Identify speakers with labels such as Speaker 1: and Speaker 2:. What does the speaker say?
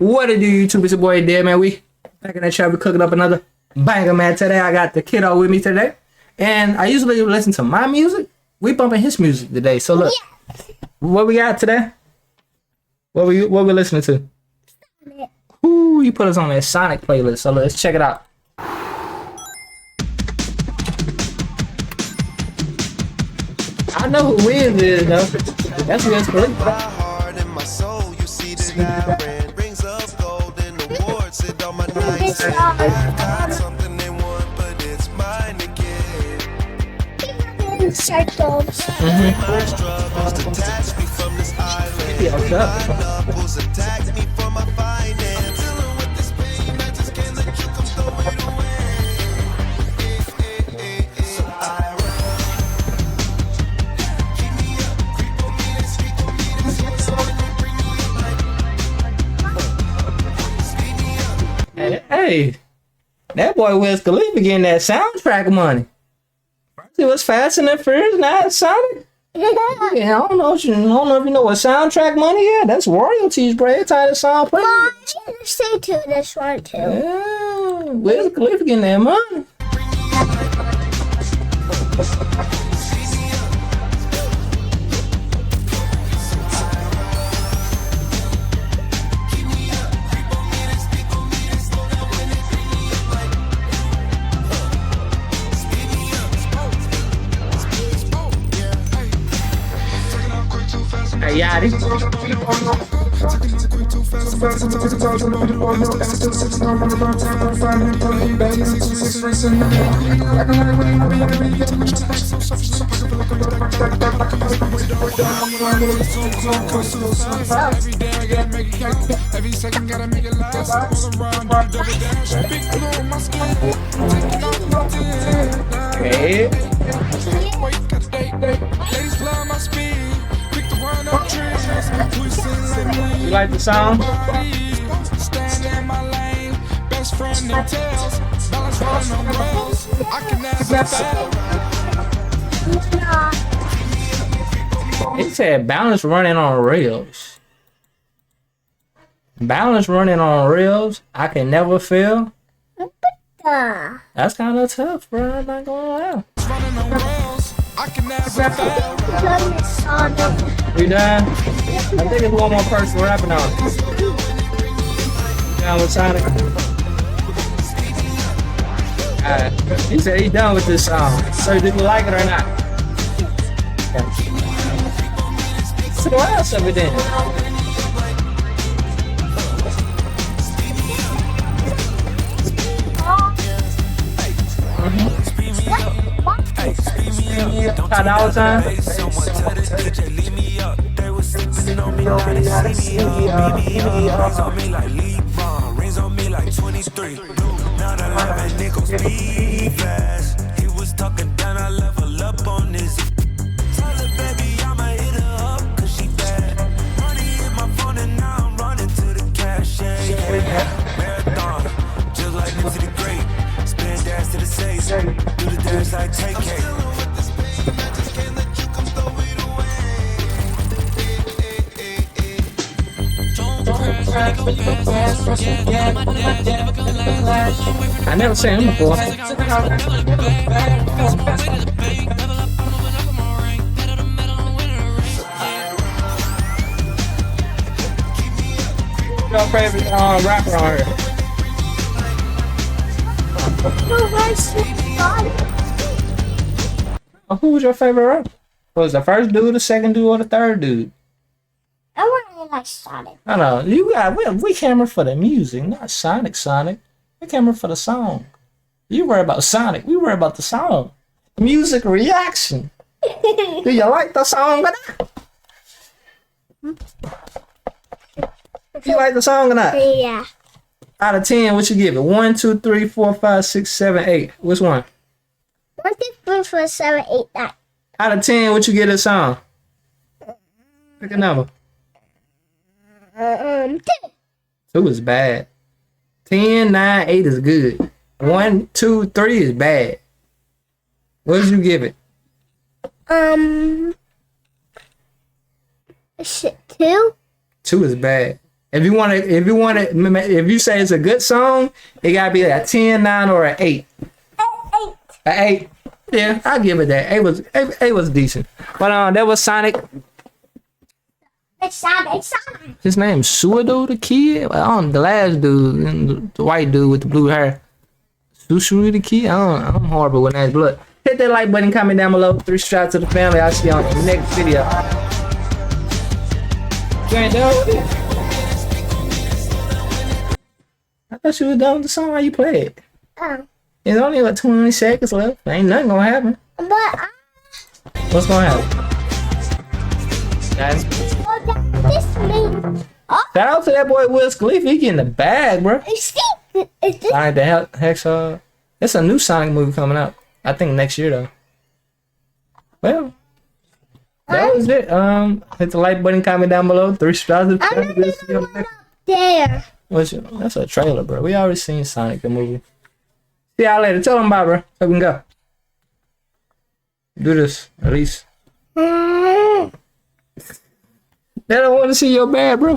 Speaker 1: What it do, YouTube? It's your boy Dead Man. We back in that trap. We cooking up another banger, man. Today I got the kiddo with me today, and I usually listen to my music. We bumping his music today. So look, what we got today? What we listening to? Ooh, you put us on that Sonic playlist. So let's check it out. I know who Wiz is though. That's Wiz Khalifa.
Speaker 2: Something they want, but it's mine again. Circles. My struggles detach me from this island. Knuckles attack me for my finance. Dealing with this pain, I just can't let you come throw it away. So I run. Keep me up, creep on me, and speak on me, and speak on me, and bring me up like. Speed me up.
Speaker 1: Hey. That boy Wiz Khalifa getting that soundtrack money. First it was Fast and the Furious, now it's Sonic. Yeah, I don't know if you know what soundtrack money is. That's royalties, bro. Every time the song plays.
Speaker 3: I say to this one too.
Speaker 1: Yeah, Wiz Khalifa getting that money. Hey, Yachty.
Speaker 4: Every day I gotta make it count. Every second gotta make it last. All around, double dash. Big glow on my skin. Taking off my tears.
Speaker 1: Hey.
Speaker 4: Wait, got the date. Ladies fly my speed.
Speaker 1: You like the song?
Speaker 4: Stand in my lane, best friend in tails, balance running on rails. I can never fail.
Speaker 1: It said balance running on rails. Balance running on rails. I can never fail. That's kind of tough, bro. I'm not gonna lie.
Speaker 4: Running on rails. I can never fail.
Speaker 1: You done? I think it's one more person rapping on it. Down with Sonic. Alright. He said he's done with this song. So do you like it or not? Okay. So what else have we done? How dollar time?
Speaker 2: Leave me up. They was sipping on me like Lebron. Rings on me like 23. Now the 11 nickels be fast. He was talking down, I level up on this. Tell her baby I'ma hit her up cause she bad. Money in my phone and now I'm running to the cash. Yeah. Marathon, just like into the great. Spin dash to the safe. Do the dash like KK.
Speaker 1: I never seen him before. Your favorite rapper on here? Who was your favorite rapper? Was the first dude, the second dude, or the third dude?
Speaker 3: I really like Sonic.
Speaker 1: I know you got we camera for the music, not Sonic. We camera for the song. You worry about Sonic. We worry about the song. Music reaction. Do you like the song or not? You like the song or not?
Speaker 3: Yeah.
Speaker 1: Out of 10, what you give it? 1, 2, 3, 4, 5, 6, 7, 8. Which one?
Speaker 3: 1, 2, 3, 4, 7, 8, 9.
Speaker 1: Out of 10, what you give this song? Pick a number.
Speaker 3: 2.
Speaker 1: 2 is bad. 10, 9, 8 is good. 1, 2, 3 is bad. What did you give it?
Speaker 3: Shit, 2?
Speaker 1: 2 is bad. If you say it's a good song, it gotta be like a 10, 9, or an 8. An 8. Yeah, I'll give it that. 8 was decent. But that was Sonic.
Speaker 3: It's Sonic.
Speaker 1: His name's Sueco the Kid. The last dude, the white dude with the blue hair. Sueco the Kid. I'm horrible with names. But look, hit that like button, comment down below. 3 shots to the family. I'll see you on the next video. You ain't done with it? I thought you was done with the song. How you play it? There's only like 20 seconds left. Ain't nothing gonna happen.
Speaker 3: But
Speaker 1: What's gonna happen?
Speaker 3: this means. Oh,
Speaker 1: Shout out to that boy Wiz Khalifa. He getting the bag, bro.
Speaker 3: is this?
Speaker 1: Sonic the Hedgehog. It's a new Sonic movie coming out. I think next year though. Well, that was it. Hit the like button, comment down below. 3 stars.
Speaker 3: There.
Speaker 1: That's a trailer, bro. We already seen Sonic the movie. See y'all later. Tell them bye, bro. So we can go. Do this, at least. They don't want to see your bad, bro.